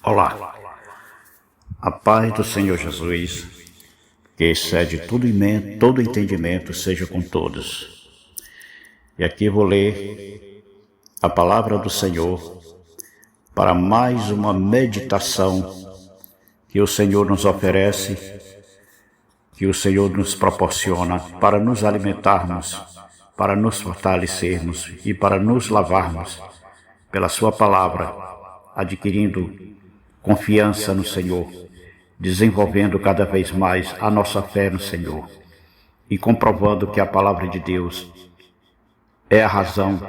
Olá, a paz do Senhor Jesus, que excede todo entendimento, seja com todos. E aqui vou ler a palavra do Senhor para mais uma meditação que o Senhor nos oferece, que o Senhor nos proporciona para nos alimentarmos, para nos fortalecermos e para nos lavarmos pela sua palavra, adquirindo confiança no Senhor, desenvolvendo cada vez mais a nossa fé no Senhor e comprovando que a palavra de Deus é a razão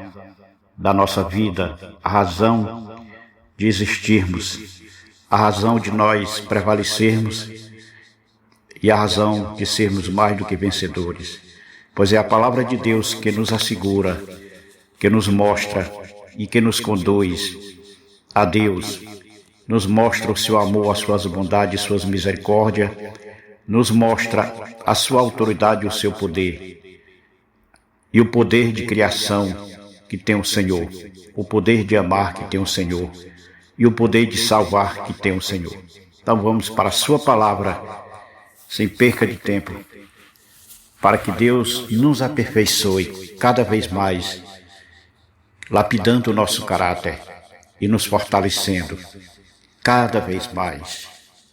da nossa vida, a razão de existirmos, a razão de nós prevalecermos e a razão de sermos mais do que vencedores, pois é a palavra de Deus que nos assegura, que nos mostra e que nos conduz a Deus, nos mostra o seu amor, as suas bondades, suas misericórdias, nos mostra a sua autoridade e o seu poder, e o poder de criação que tem o Senhor, o poder de amar que tem o Senhor, e o poder de salvar que tem o Senhor. Então vamos para a sua palavra, sem perca de tempo, para que Deus nos aperfeiçoe cada vez mais, lapidando o nosso caráter e nos fortalecendo cada vez mais,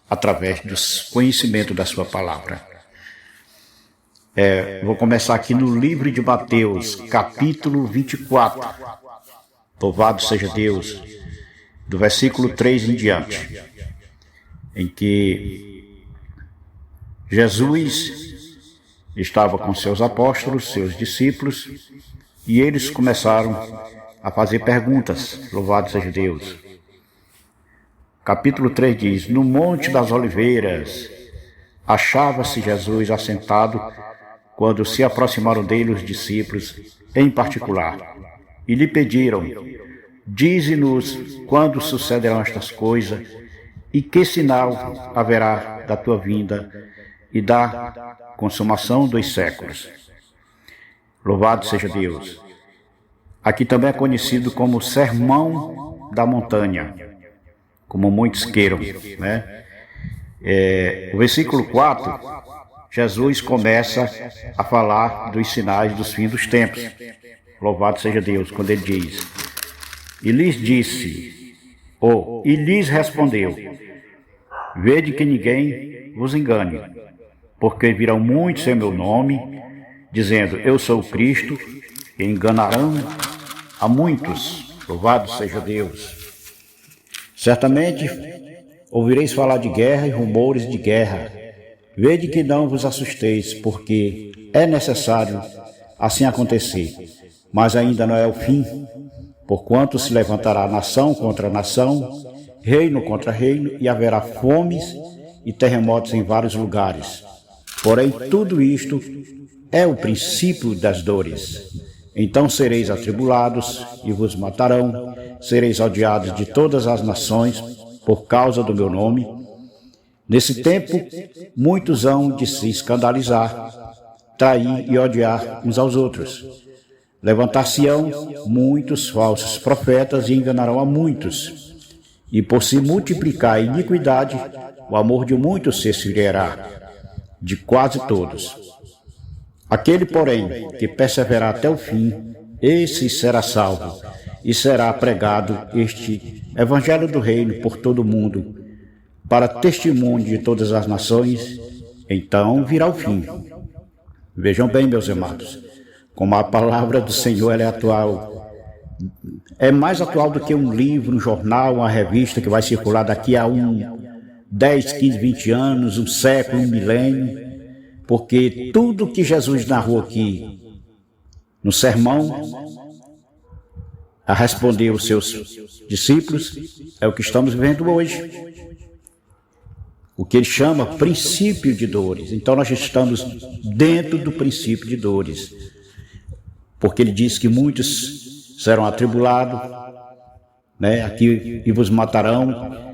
através do conhecimento da sua palavra. Vou começar aqui no livro de Mateus, capítulo 24. Louvado seja Deus, do versículo 3 em diante, em que Jesus estava com seus apóstolos, seus discípulos, e eles começaram a fazer perguntas. Louvado seja Deus. Capítulo 3 diz: No Monte das Oliveiras achava-se Jesus assentado quando se aproximaram dele os discípulos em particular e lhe pediram: Dize-nos quando sucederão estas coisas e que sinal haverá da tua vinda e da consumação dos séculos. Louvado seja Deus. Aqui também é conhecido como Sermão da Montanha, como muitos queiram, né? O versículo 4, Jesus começa a falar dos sinais dos fins dos tempos. Louvado seja Deus, quando ele diz: E lhes disse, e lhes respondeu: Vede que ninguém vos engane, porque virão muitos em meu nome, dizendo: Eu sou o Cristo, e enganarão a muitos. Louvado seja Deus. Certamente ouvireis falar de guerra e rumores de guerra. Vede que não vos assusteis, porque é necessário assim acontecer. Mas ainda não é o fim, porquanto se levantará nação contra nação, reino contra reino, e haverá fomes e terremotos em vários lugares. Porém, tudo isto é o princípio das dores. Então sereis atribulados e vos matarão, sereis odiados de todas as nações por causa do meu nome. Nesse tempo, muitos hão de se escandalizar, trair e odiar uns aos outros. Levantar-se-ão muitos falsos profetas e enganarão a muitos. E por se multiplicar a iniquidade, o amor de muitos se esfriará, de quase todos. Aquele, porém, que perseverar até o fim, esse será salvo, e será pregado este Evangelho do Reino por todo o mundo, para testemunho de todas as nações, então virá o fim. Vejam bem, meus amados, como a palavra do Senhor ela é atual. É mais atual do que um livro, um jornal, uma revista que vai circular daqui a 10, 15, 20 anos, um século, um milênio, porque tudo que Jesus narrou aqui no sermão, a responder os seus discípulos, é o que estamos vivendo hoje. O que ele chama princípio de dores. Então nós estamos dentro do princípio de dores, porque ele diz que muitos serão atribulados, né, aqui, e vos matarão.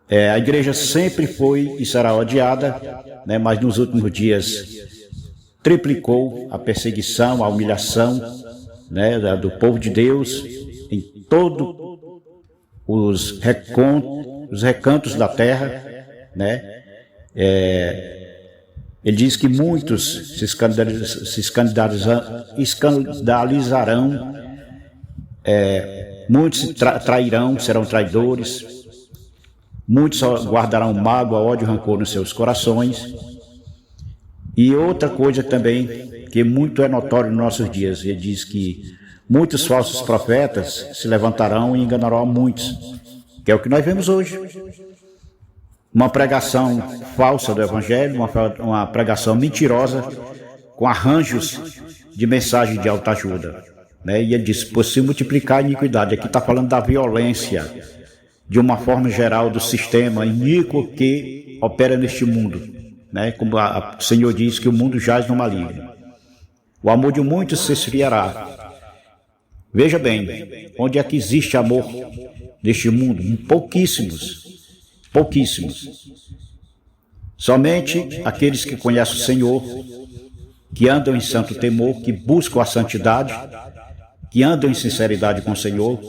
A igreja sempre foi e será odiada, né, mas nos últimos dias triplicou a perseguição, a humilhação, né, do povo de Deus em todo os recantos da terra, né? Ele diz que muitos se escandalizarão, muitos se trairão, serão traidores, muitos guardarão mágoa, ódio e rancor nos seus corações. E outra coisa também, que muito é notório nos nossos dias, ele diz que muitos falsos profetas se levantarão e enganarão a muitos, que é o que nós vemos hoje. Uma pregação falsa do Evangelho, uma pregação mentirosa, com arranjos de mensagem de autoajuda, né? E ele diz, por se multiplicar a iniquidade, aqui está falando da violência, de uma forma geral do sistema iníquo que opera neste mundo, né? Como o Senhor diz que o mundo jaz no maligno. O amor de muitos se esfriará. Veja bem, onde é que existe amor neste mundo? Pouquíssimos. Somente aqueles que conhecem o Senhor, que andam em santo temor, que buscam a santidade, que andam em sinceridade com o Senhor,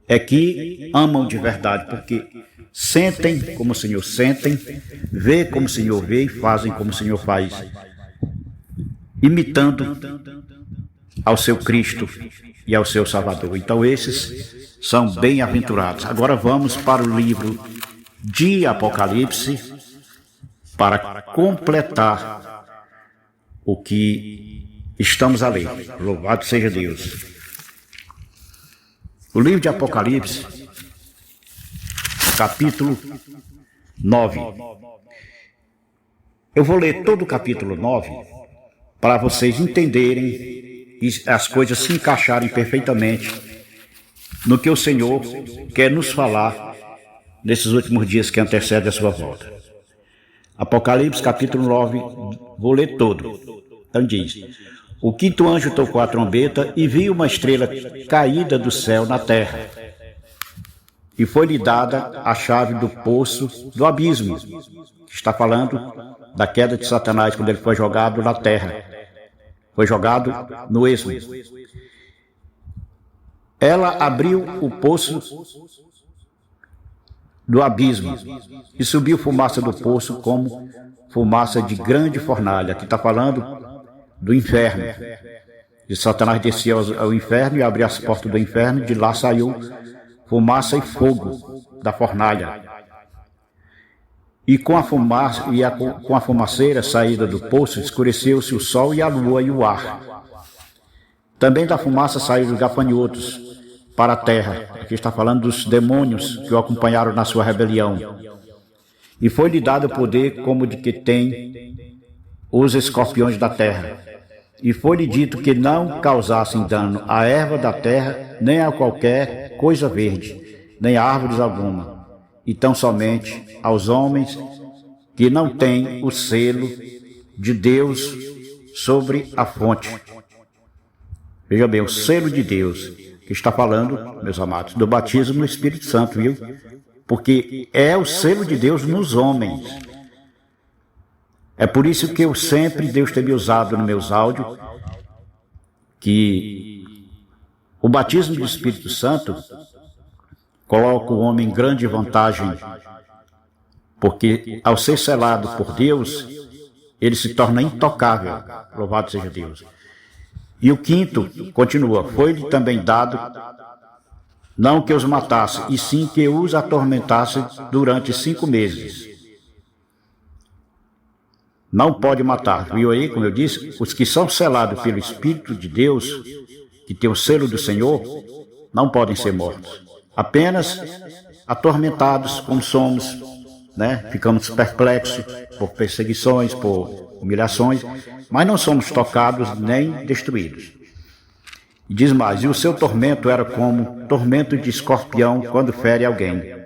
é que amam de verdade, porque sentem como o Senhor sentem, vê como o Senhor vê e fazem como o Senhor faz, imitando ao seu Cristo e ao seu Salvador. Então esses são bem-aventurados. Agora vamos para o livro de Apocalipse, para completar o que estamos a ler. Louvado seja Deus. O livro de Apocalipse, capítulo 9. Eu vou ler todo o capítulo 9 para vocês entenderem e as coisas se encaixarem perfeitamente no que o Senhor quer nos falar nesses últimos dias que antecedem a sua volta. Apocalipse capítulo 9, vou ler todo. Então diz: o quinto anjo tocou a trombeta e viu uma estrela caída do céu na terra. E foi-lhe dada a chave do poço do abismo. Está falando da queda de Satanás, quando ele foi jogado na terra. Foi jogado no esmo. Ela abriu o poço do abismo e subiu fumaça do poço como fumaça de grande fornalha. Aqui está falando do inferno. E Satanás descia ao inferno e abria as portas do inferno, de lá saiu fumaça e fogo da fornalha. E com a fumaça com a fumaceira saída do poço, escureceu-se o sol e a lua e o ar. Também da fumaça saíram os gafanhotos para a terra. Aqui está falando dos demônios que o acompanharam na sua rebelião. E foi-lhe dado poder como de que tem os escorpiões da terra. E foi-lhe dito que não causassem dano à erva da terra, nem a qualquer coisa verde, nem a árvores alguma, e tão somente aos homens que não têm o selo de Deus sobre a fonte. Veja bem, o selo de Deus, que está falando, meus amados, do batismo no Espírito Santo, viu? Porque é o selo de Deus nos homens. É por isso que Deus tem me usado nos meus áudios, que o batismo do Espírito Santo coloca o homem em grande vantagem, porque ao ser selado por Deus, ele se torna intocável. Louvado seja Deus. E o quinto, continua, foi-lhe também dado, não que os matasse, e sim que os atormentasse durante 5 meses. Não pode matar, viu aí, como eu disse, os que são selados pelo Espírito de Deus, que tem o selo do Senhor, não podem ser mortos. Apenas atormentados, como somos, né? Ficamos perplexos por perseguições, por humilhações, mas não somos tocados nem destruídos. E diz mais, e o seu tormento era como tormento de escorpião quando fere alguém.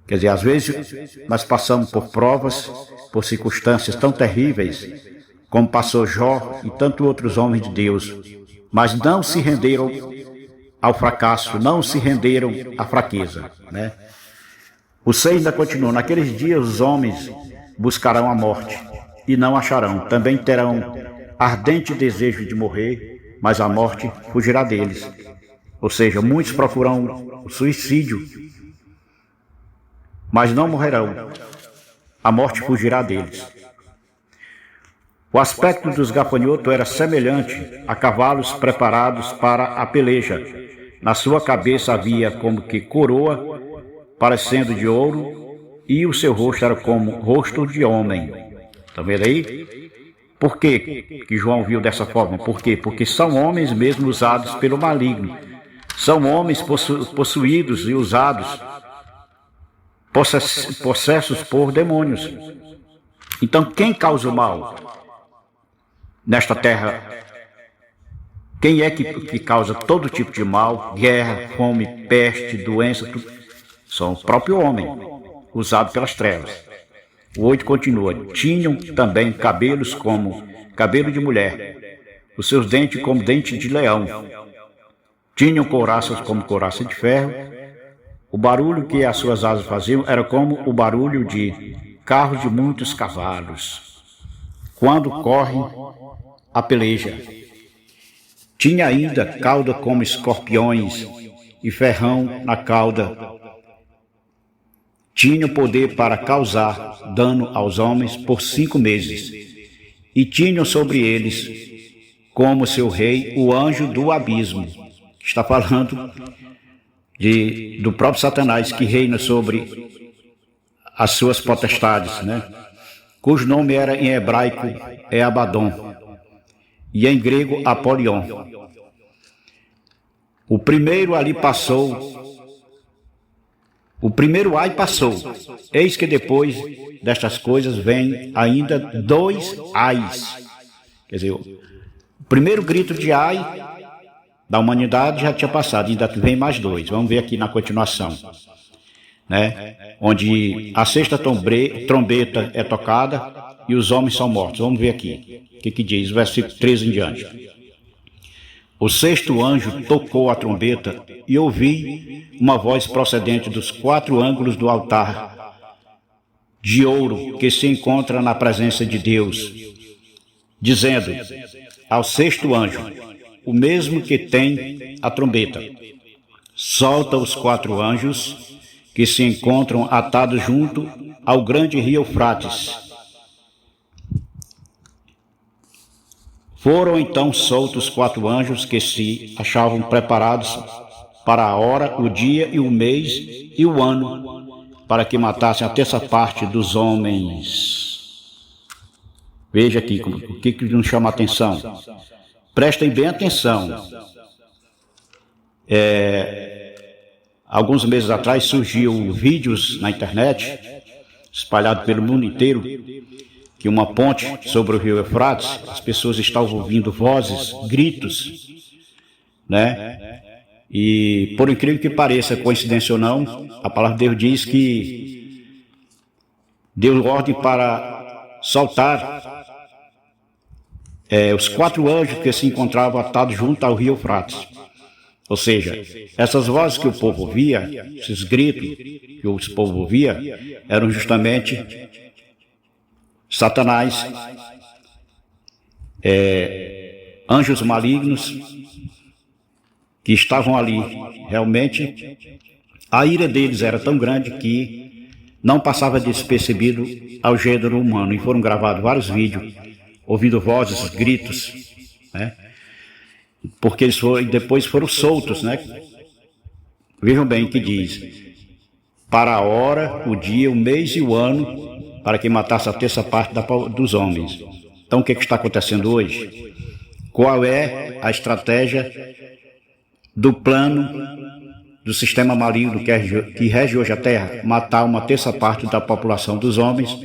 Quer dizer, às vezes nós passamos por provas, por circunstâncias tão terríveis, como passou Jó e tantos outros homens de Deus, mas não se renderam ao fracasso, não se renderam à fraqueza, né? O 6 ainda continua, naqueles dias os homens buscarão a morte e não acharão, também terão ardente desejo de morrer, mas a morte fugirá deles. Ou seja, muitos procuram o suicídio, mas não morrerão. A morte fugirá deles. O aspecto dos gafanhotos era semelhante a cavalos preparados para a peleja. Na sua cabeça havia como que coroa, parecendo de ouro, e o seu rosto era como rosto de homem. Está vendo aí? Por que João viu dessa forma? Por quê? Porque são homens mesmo usados pelo maligno. São homens possuídos e usados, possessos por demônios. Então, quem causa o mal nesta terra? Quem é que causa todo tipo de mal? Guerra, fome, peste, doença, tudo. São o próprio homem, usado pelas trevas. O 8 continua. Tinham também cabelos como cabelo de mulher, os seus dentes como dentes de leão. Tinham couraças como couraça de ferro. O barulho que as suas asas faziam era como o barulho de carros de muitos cavalos, quando correm a peleja. Tinha ainda cauda como escorpiões e ferrão na cauda. Tinha poder para causar dano aos homens por 5 meses. E tinham sobre eles, como seu rei, o anjo do abismo. Está falando do próprio Satanás, que reina sobre as suas potestades, né? Cujo nome era em hebraico Abaddon e em grego Apolion. O primeiro ali passou. O primeiro ai passou. Eis que depois destas coisas vem ainda 2 ais. Quer dizer, o primeiro grito de ai da humanidade já tinha passado, ainda vem mais 2. Vamos ver aqui na continuação, né? Onde a 6ª trombeta é tocada e os homens são mortos. Vamos ver aqui o que diz, versículo 13 em diante. O 6º anjo tocou a trombeta e ouvi uma voz procedente dos 4 ângulos do altar de ouro que se encontra na presença de Deus, dizendo ao 6º anjo, o mesmo que tem a trombeta: solta os 4 anjos que se encontram atados junto ao grande rio Eufrates. Foram então soltos 4 anjos que se achavam preparados para a hora, o dia e o mês e o ano, para que matassem a 1/3 parte dos homens. Veja aqui o que nos chama a atenção. Prestem bem atenção. Alguns meses atrás surgiu vídeos na internet, espalhados pelo mundo inteiro, que uma ponte sobre o rio Eufrates, as pessoas estavam ouvindo vozes, gritos, né? E por incrível que pareça, coincidência ou não, a palavra de Deus diz que deu ordem para soltar os 4 anjos que se encontravam atados junto ao rio Eufrates. Ou seja, essas vozes que o povo ouvia, esses gritos que o povo ouvia, eram justamente Satanás, anjos malignos que estavam ali. Realmente, a ira deles era tão grande que não passava despercebido ao gênero humano. E foram gravados vários vídeos, ouvindo vozes, gritos, né? Porque eles depois foram soltos, né? Vejam bem o que diz: para a hora, o dia, o mês e o ano, para que matasse a 1/3 parte dos homens. Então, o que está acontecendo hoje? Qual é a estratégia do plano do sistema maligno que rege hoje a Terra? Matar uma 1/3 parte da população dos homens,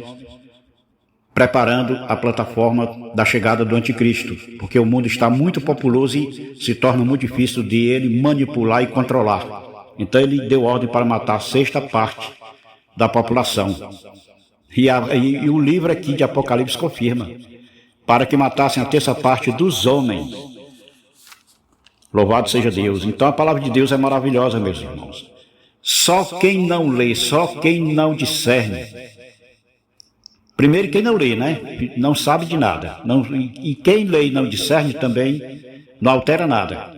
preparando a plataforma da chegada do anticristo, porque o mundo está muito populoso e se torna muito difícil de ele manipular e controlar. Então ele deu ordem para matar a 6ª parte da população. E o livro aqui de Apocalipse confirma, para que matassem a 1/3 parte dos homens. Louvado seja Deus. Então a palavra de Deus é maravilhosa, meus irmãos. Só quem não lê, só quem não discerne. Primeiro, quem não lê, né? Não sabe de nada. E quem lê e não discerne também não altera nada.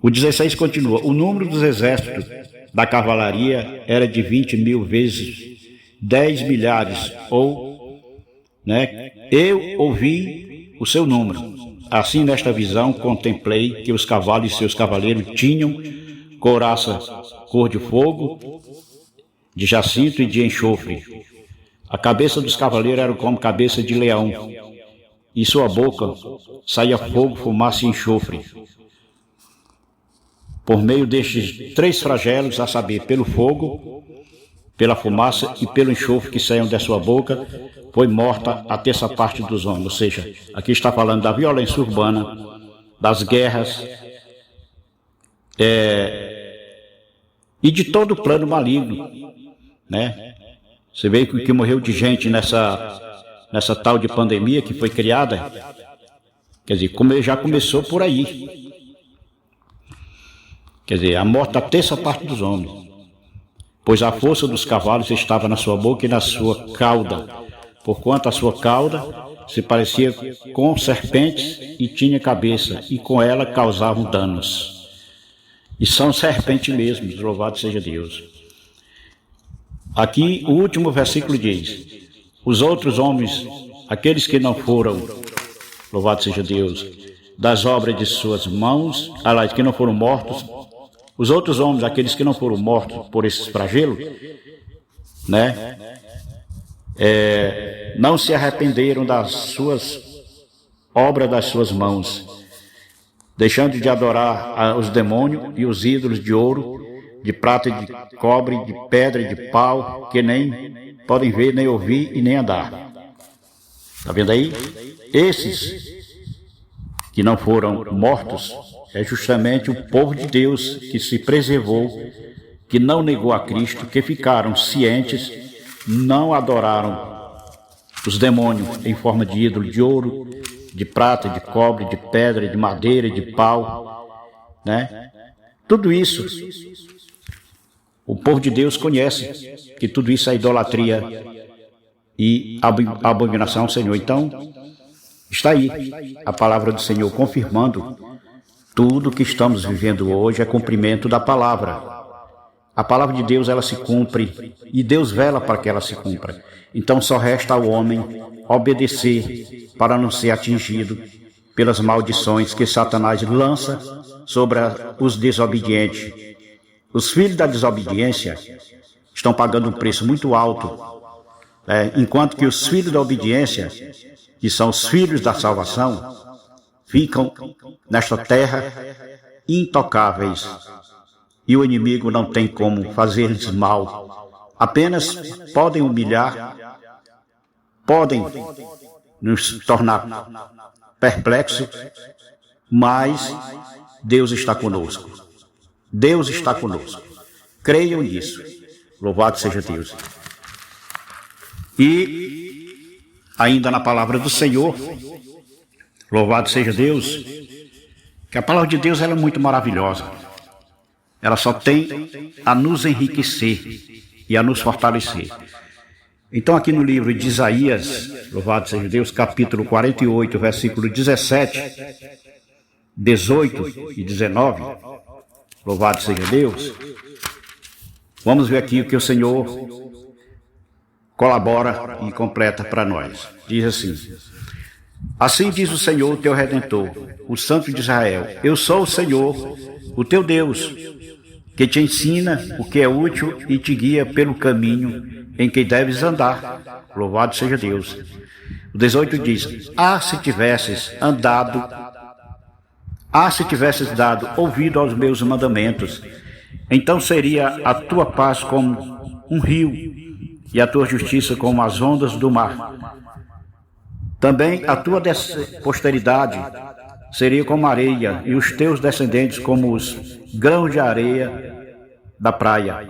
O 16 continua: o número dos exércitos da cavalaria era de 20.000 vezes 10 milhares, eu ouvi o seu número. Assim, nesta visão, contemplei que os cavalos e seus cavaleiros tinham couraça cor de fogo, de jacinto e de enxofre. A cabeça dos cavaleiros era como cabeça de leão, e sua boca saía fogo, fumaça e enxofre. Por meio destes 3 flagelos, a saber, pelo fogo, pela fumaça e pelo enxofre que saíam da sua boca, foi morta a terça parte dos homens. Ou seja, aqui está falando da violência urbana, das guerras, e de todo o plano maligno, né? Você vê que morreu de gente nessa tal de pandemia que foi criada, quer dizer, já começou por aí. Quer dizer, a morte da terça parte dos homens, pois a força dos cavalos estava na sua boca e na sua cauda, porquanto a sua cauda se parecia com serpentes e tinha cabeça, e com ela causavam danos. E são serpentes mesmo, louvado seja Deus. Aqui o último versículo diz: os outros homens, aqueles que não foram, louvado seja Deus, das obras de suas mãos, aliás, que não foram mortos, os outros homens, aqueles que não foram mortos por esses flagelos, né, não se arrependeram das suas obras das suas mãos, deixando de adorar os demônios e os ídolos de ouro, de prata, de cobre, de pedra e de pau, que nem podem ver, nem ouvir e nem andar. Está vendo aí? Esses que não foram mortos é justamente o povo de Deus que se preservou, que não negou a Cristo, que ficaram cientes, não adoraram os demônios em forma de ídolo de ouro, de prata, de cobre, de pedra, de madeira, de pau, né? Tudo isso, o povo de Deus conhece que tudo isso é idolatria e abominação ao Senhor. Então, está aí a palavra do Senhor confirmando tudo que estamos vivendo hoje é cumprimento da palavra. A palavra de Deus, ela se cumpre e Deus vela para que ela se cumpra. Então só resta ao homem obedecer para não ser atingido pelas maldições que Satanás lança sobre os desobedientes. Os filhos da desobediência estão pagando um preço muito alto, enquanto que os filhos da obediência, que são os filhos da salvação, ficam nesta terra intocáveis, e o inimigo não tem como fazer-lhes mal. Apenas podem humilhar, podem nos tornar perplexos, mas Deus está conosco. Deus está conosco. Creiam nisso. Louvado seja Deus. E ainda na palavra do Senhor, louvado seja Deus, que a palavra de Deus ela é muito maravilhosa. Ela só tem a nos enriquecer e a nos fortalecer. Então aqui no livro de Isaías, louvado seja Deus, capítulo 48, versículo 17, 18 e 19, louvado seja Deus, vamos ver aqui o que o Senhor colabora e completa para nós. Diz assim: assim diz o Senhor, teu Redentor, o Santo de Israel: eu sou o Senhor, o teu Deus, que te ensina o que é útil e te guia pelo caminho em que deves andar. Louvado seja Deus. O 18 diz: se tivesses dado ouvido aos meus mandamentos, então seria a tua paz como um rio e a tua justiça como as ondas do mar. Também a tua posteridade seria como areia, e os teus descendentes como os grãos de areia da praia.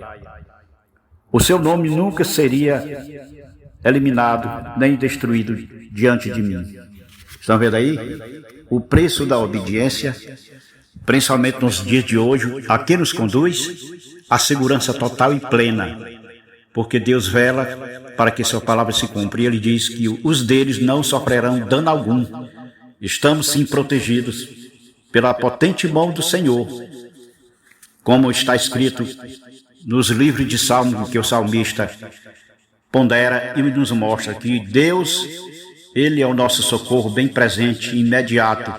O seu nome nunca seria eliminado, nem destruído diante de mim. Estão vendo aí? O preço da obediência, principalmente nos dias de hoje, a que nos conduz? A segurança total e plena. Porque Deus vela para que sua palavra se cumpra. E ele diz que os deles não sofrerão dano algum. Estamos sim protegidos pela potente mão do Senhor, como está escrito nos livros de Salmos, que o salmista pondera e nos mostra que Deus, Ele é o nosso socorro bem presente e imediato,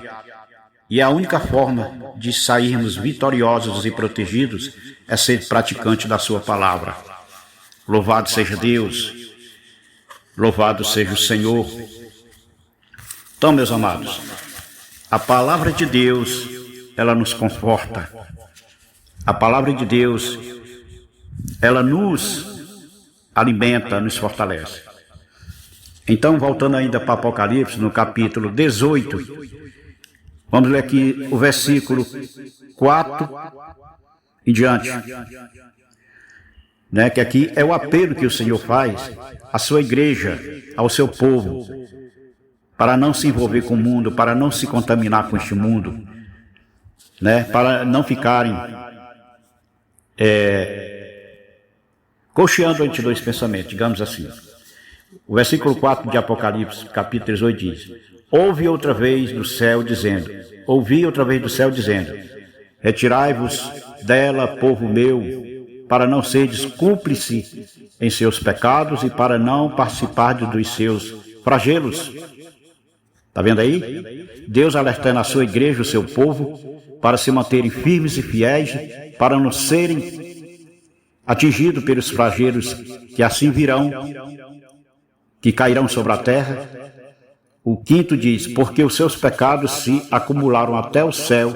e a única forma de sairmos vitoriosos e protegidos é ser praticante da sua palavra. Louvado seja Deus, louvado seja o Senhor. Então, meus amados, a palavra de Deus, ela nos conforta. A palavra de Deus, ela nos alimenta, nos fortalece. Então, voltando ainda para Apocalipse, no capítulo 18, vamos ler aqui o versículo 4 em diante. Que aqui é o apelo que o Senhor faz à sua igreja, ao seu povo, para não se envolver com o mundo, para não se contaminar com este mundo, para não ficarem cocheando entre dois pensamentos, digamos assim. O versículo 4 de Apocalipse, capítulo 18, diz: ouvi outra vez do céu dizendo, retirai-vos dela, povo meu, para não seres cúmplice em seus pecados e para não participar dos seus flagelos. Está vendo aí? Deus alertando a sua igreja, o seu povo, para se manterem firmes e fiéis, para não serem atingidos pelos flagelos que assim virão, que cairão sobre a terra. O 5 diz: porque os seus pecados se acumularam até o céu,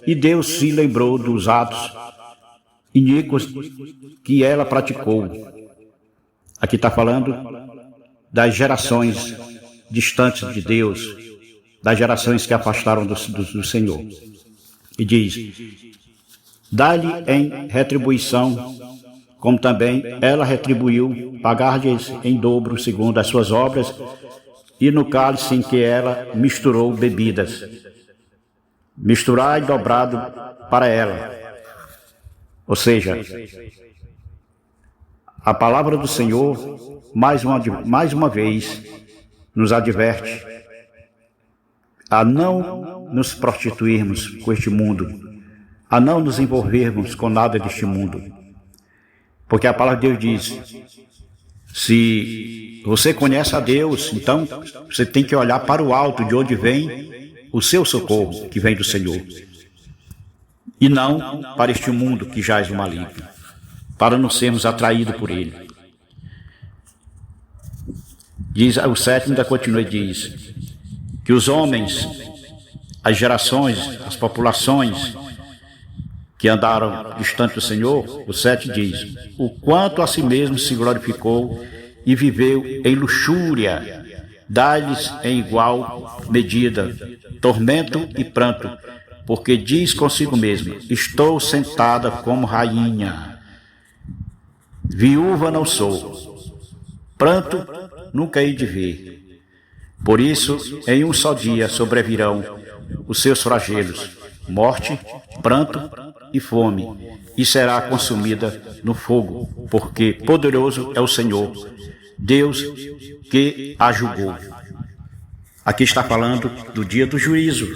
e Deus se lembrou dos atos iníquos que ela praticou. Aqui está falando das gerações distantes de Deus, das gerações que afastaram do Senhor. E diz: dá-lhe em retribuição, como também ela retribuiu, pagar-lhes em dobro segundo as suas obras, e no cálice em que ela misturou bebidas, misturai dobrado para ela. Ou seja, a palavra do Senhor, mais uma vez, nos adverte a não nos prostituirmos com este mundo, a não nos envolvermos com nada deste mundo. Porque a palavra de Deus diz: se você conhece a Deus, então você tem que olhar para o alto, de onde vem o seu socorro, que vem do Senhor, e não para este mundo que jaz o maligno, para não sermos atraídos por ele. Diz, o 7 ainda continua e diz que os homens, as gerações, as populações que andaram distante do Senhor, o 7 diz: o quanto a si mesmo se glorificou e viveu em luxúria, dá-lhes em igual medida tormento e pranto, porque diz consigo mesmo: estou sentada como rainha, viúva não sou, pranto nunca hei de ver. Por isso, em um só dia sobrevirão os seus flagelos, morte, pranto e fome, e será consumida no fogo, porque poderoso é o Senhor, Deus que a julgou. Aqui está falando do dia do juízo,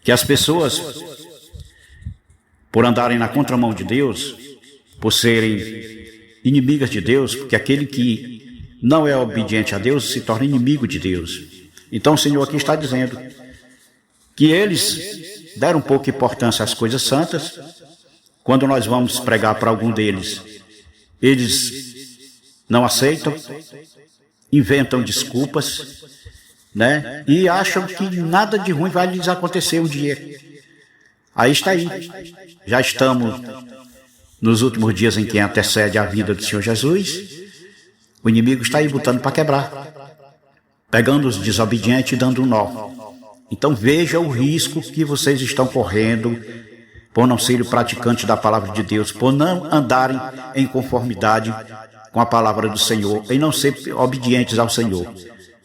que as pessoas, por andarem na contramão de Deus, por serem inimigas de Deus, porque aquele que não é obediente a Deus se torna inimigo de Deus. Então o Senhor aqui está dizendo que eles deram pouca importância às coisas santas. Quando nós vamos pregar para algum deles, eles não aceitam, inventam desculpas, e acham que nada de ruim vai lhes acontecer um dia. Aí está aí. Já estamos nos últimos dias em que antecede a vinda do Senhor Jesus. O inimigo está aí botando para quebrar, pegando os desobedientes e dando um nó. Então veja o risco que vocês estão correndo por não serem praticantes da palavra de Deus, por não andarem em conformidade com a palavra do Senhor, e não ser obedientes ao Senhor.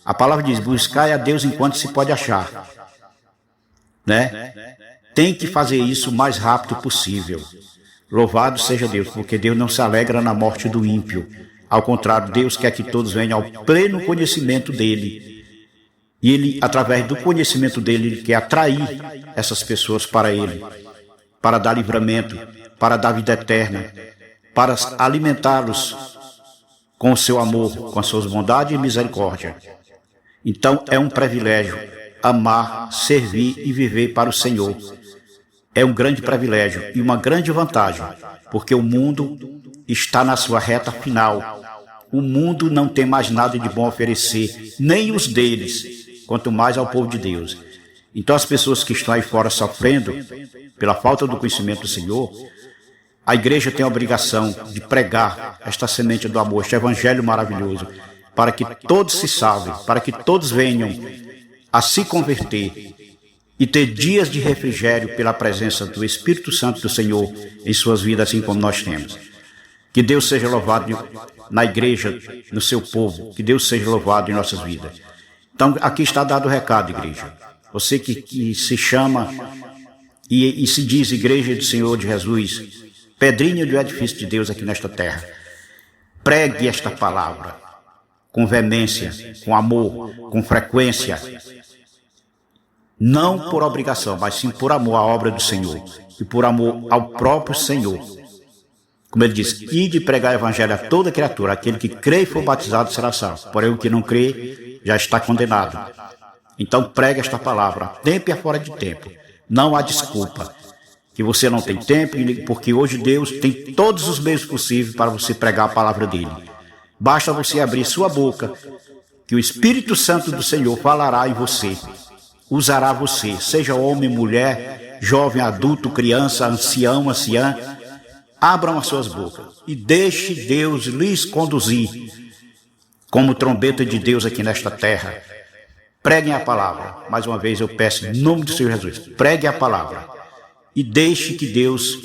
A palavra diz: buscai a Deus enquanto se pode achar. Tem que fazer isso o mais rápido possível. Louvado seja Deus, porque Deus não se alegra na morte do ímpio. Ao contrário, Deus quer que todos venham ao pleno conhecimento dele. E ele, através do conhecimento dele, ele quer atrair essas pessoas para ele, para dar livramento, para dar vida eterna, para alimentá-los com o seu amor, com as suas bondades e misericórdia. Então é um privilégio amar, servir e viver para o Senhor. É um grande privilégio e uma grande vantagem, porque o mundo está na sua reta final. O mundo não tem mais nada de bom a oferecer, nem os deles, quanto mais ao povo de Deus. Então as pessoas que estão aí fora sofrendo pela falta do conhecimento do Senhor, a igreja tem a obrigação de pregar esta semente do amor, este evangelho maravilhoso, para que todos se salvem, para que todos venham a se converter e ter dias de refrigério pela presença do Espírito Santo do Senhor em suas vidas, assim como nós temos. Que Deus seja louvado na igreja, no seu povo, que Deus seja louvado em nossas vidas. Então, aqui está dado o recado, igreja. Você que se chama e se diz Igreja do Senhor de Jesus, pedrinha do edifício de Deus aqui nesta terra, pregue esta palavra com veemência, com amor, com frequência, não por obrigação, mas sim por amor à obra do Senhor e por amor ao próprio Senhor. Como ele diz, ide pregar o evangelho a toda criatura, aquele que crê e for batizado será salvo, porém o que não crê já está condenado. Então pregue esta palavra, a tempo e a fora de tempo. Não há desculpa que você não tem tempo, porque hoje Deus tem todos os meios possíveis para você pregar a palavra dele. Basta você abrir sua boca, que o Espírito Santo do Senhor falará em você, usará você, seja homem, mulher, jovem, adulto, criança, ancião, anciã. Abram as suas bocas e deixe Deus lhes conduzir como trombeta de Deus aqui nesta terra. Preguem a palavra. Mais uma vez eu peço em nome do Senhor Jesus, pregue a palavra e deixe que Deus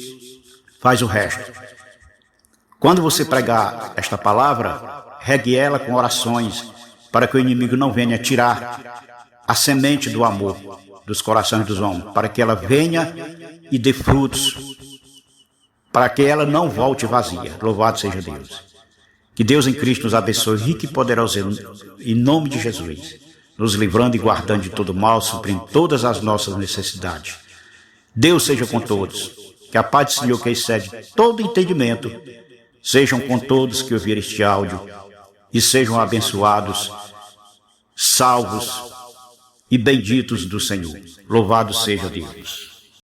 faz o resto. Quando você pregar esta palavra, regue ela com orações para que o inimigo não venha tirar a semente do amor dos corações dos homens, para que ela venha e dê frutos, para que ela não volte vazia. Louvado seja Deus. Que Deus em Cristo nos abençoe rico e poderoso em nome de Jesus, nos livrando e guardando de todo mal, suprindo todas as nossas necessidades. Deus seja com todos. Que a paz do Senhor, que excede todo entendimento, sejam com todos que ouvirem este áudio e sejam abençoados, salvos e benditos do Senhor. Louvado seja Deus.